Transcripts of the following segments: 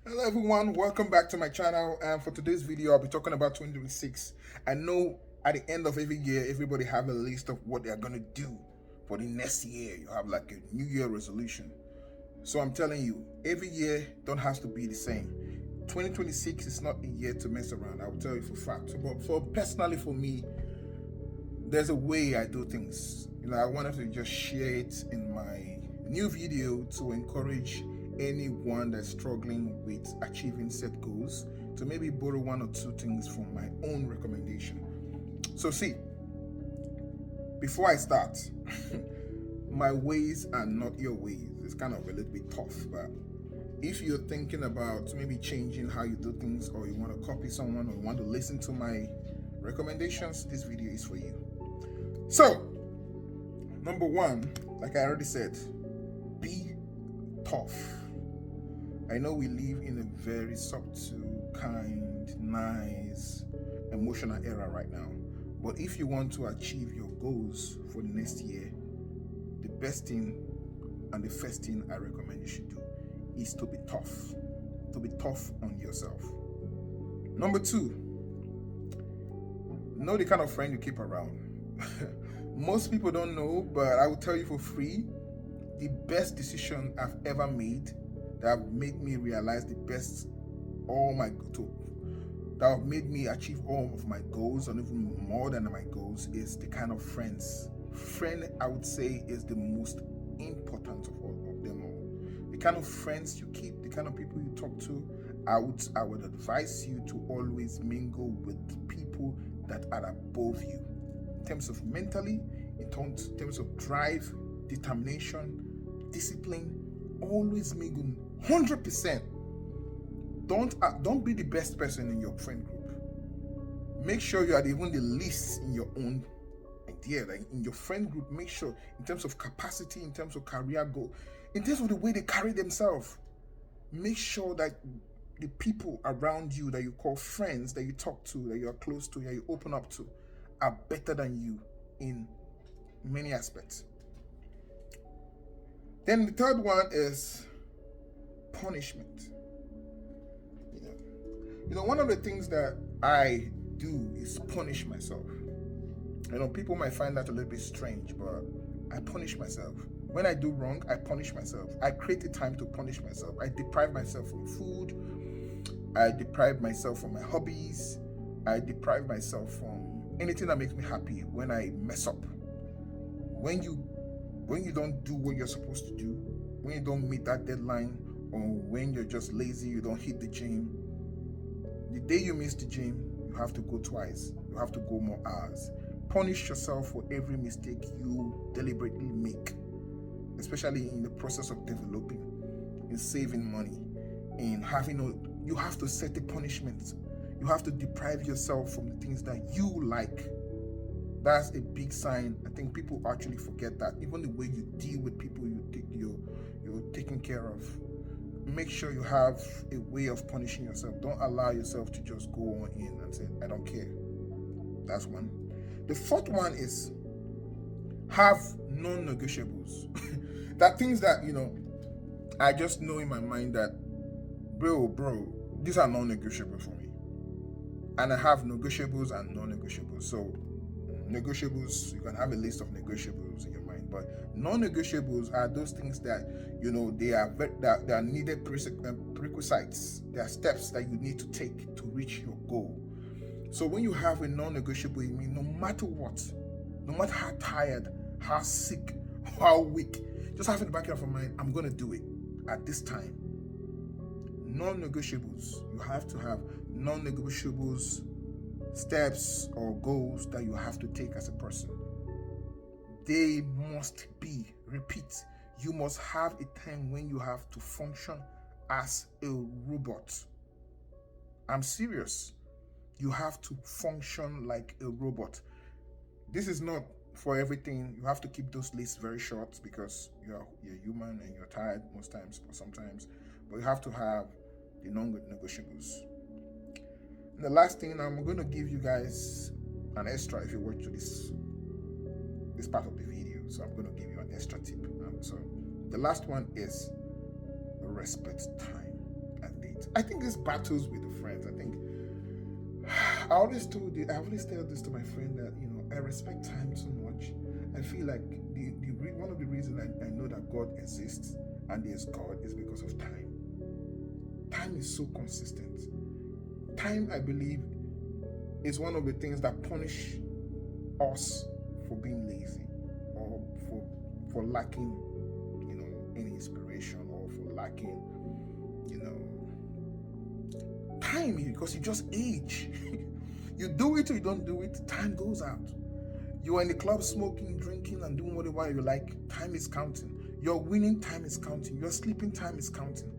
Hello everyone, welcome back to my channel, and for today's video I'll be talking about 2026. I know at the end of every year everybody have a list of what they're gonna do for the next year. You have like a new year resolution. So I'm telling you, every year don't have to be the same. 2026 is not a year to mess around, I will tell you for fact. But for personally for me, there's a way I do things. I wanted to just share it in my new video to encourage anyone that's struggling with achieving set goals to maybe borrow one or two things from my own recommendation. So, see, before I start, my ways are not your ways. It's kind of a little bit tough, but if you're thinking about maybe changing how you do things, or you want to copy someone, or you want to listen to my recommendations, this video is for you. So, number one, like I already said, be tough. I know we live in a very subtle, kind, nice, emotional era right now. But if you want to achieve your goals for the next year, the best thing and the first thing I recommend you should do is to be tough. To be tough on yourself. Number two, know the kind of friend you keep around. Most people don't know, but I will tell you for free, the best decision I've ever made that have made me realize the best all my to that have made me achieve all of my goals and even more than my goals is the kind of friends. Friend, I would say, is the most important of all of them all. The kind of friends you keep, the kind of people you talk to. I would advise you to always mingle with people that are above you in terms of mentally, in terms of drive, determination, discipline. Always mingle 100%. Don't be the best person in your friend group. Make sure you are even the least in your own idea. Like in your friend group, make sure in terms of capacity, in terms of career goal, in terms of the way they carry themselves, make sure that the people around you that you call friends, that you talk to, that you are close to, that you open up to, are better than you in many aspects. Then the third one is punishment. One of the things that I do is punish myself. People might find that a little bit strange, but I punish myself. When I do wrong, I punish myself. I create a time to punish myself. I deprive myself from food. I deprive myself from my hobbies. I deprive myself from anything that makes me happy when I mess up. When you don't do what you're supposed to do, when you don't meet that deadline, or when you're just lazy, you don't hit the gym, the day you miss the gym, you have to go twice. You have to go more hours. Punish yourself for every mistake you deliberately make, especially in the process of developing, in saving money, in you have to set the punishments. You have to deprive yourself from the things that you like. That's a big sign. I think people actually forget that. Even the way you deal with people you're taking care of, make sure you have a way of punishing yourself. Don't allow yourself to just go on in and say, I don't care. That's one. The fourth one is have non-negotiables. That things that, I just know in my mind that, bro, these are non-negotiable for me. And I have negotiables and non-negotiables. So negotiables, you can have a list of negotiables in your mind, but non-negotiables are those things that they are needed prerequisites. They are steps that you need to take to reach your goal. So when you have a non-negotiable, it means no matter what, no matter how tired, how sick, how weak, just have in the back of your mind, I'm going to do it at this time. Non-negotiables, you have to have non-negotiables, steps or goals that you have to take as a person. They must be, repeat, you must have a time when you have to function as a robot. I'm serious. You have to function like a robot. This is not for everything. You have to keep those lists very short because you're human and you're tired most times or sometimes. But you have to have the non-negotiables. And the last thing, I'm going to give you guys an extra if you watch this part of the video. So I'm going to give you an extra tip. So the last one is respect time and date. I think this battles with the friends. I think I always tell this to my friend that I respect time so much. I feel like one of the reasons I know that God exists and there's God is because of time. Time is so consistent. Time, I believe, is one of the things that punish us for being lazy or for lacking, any inspiration, or for lacking, time, because you just age. You do it or you don't do it, time goes out. You are in the club smoking, drinking, and doing whatever you like, time is counting. You're winning, time is counting. You're sleeping, time is counting.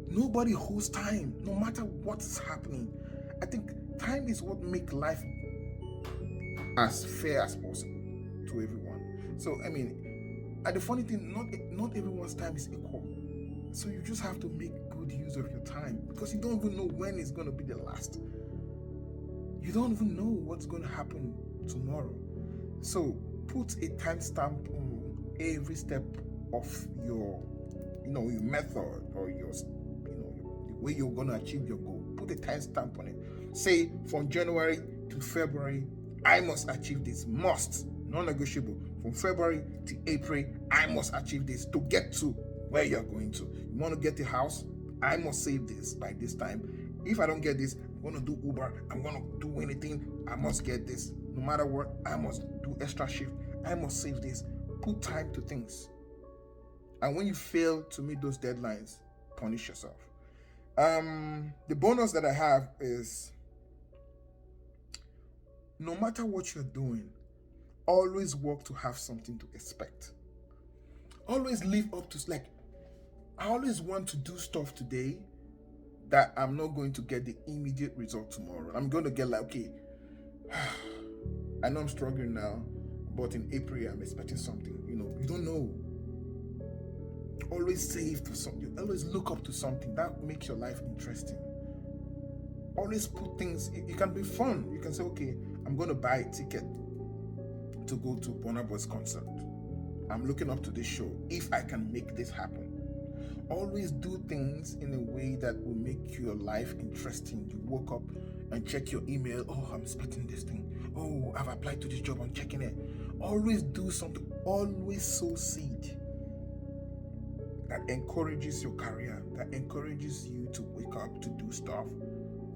Nobody holds time, no matter what is happening. I think time is what makes life as fair as possible to everyone. So, and the funny thing, not everyone's time is equal. So you just have to make good use of your time, because you don't even know when it's going to be the last. You don't even know what's going to happen tomorrow. So put a timestamp on every step of your method, or the way you're going to achieve your goal. Put a timestamp on it. Say from January to February, I must achieve this. Must, non-negotiable. From February to April, I must achieve this to get to where you're going to. You want to get a house? I must save this by this time. If I don't get this, I'm going to do Uber. I'm going to do anything. I must get this. No matter what, I must do extra shift. I must save this. Put time to things. And when you fail to meet those deadlines, punish yourself. The bonus that I have is, no matter what you're doing, always work to have something to expect. Always live up to, I always want to do stuff today that I'm not going to get the immediate result tomorrow. I'm going to get okay, I know I'm struggling now, but in April I'm expecting something. You don't know. Always save for something. Always look up to something that makes your life interesting. Always put things. It can be fun. You can say, okay, I'm going to buy a ticket to go to Burna Boy's concert. I'm looking up to this show. If I can make this happen. Always do things in a way that will make your life interesting. You woke up and check your email. Oh, I'm expecting this thing. Oh, I've applied to this job. I'm checking it. Always do something. Always sow seed that encourages your career, that encourages you to wake up to do stuff.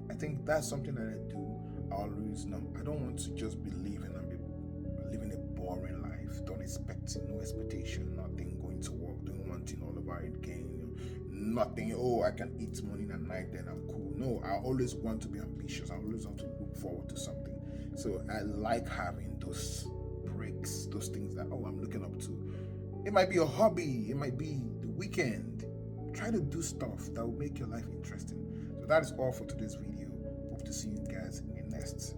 I think that's something that I do. I don't want to just be living a boring life. Don't expect, no expectation, nothing, going to work, doing one thing all over again, nothing. Oh, I can eat morning and night, then I'm cool. No, I always want to be ambitious. I always want to look forward to something. So I like having those breaks, those things that, I'm looking up to. It might be a hobby, it might be the weekend. Try to do stuff that will make your life interesting. So that is all for today's video. Hope to see you guys in the next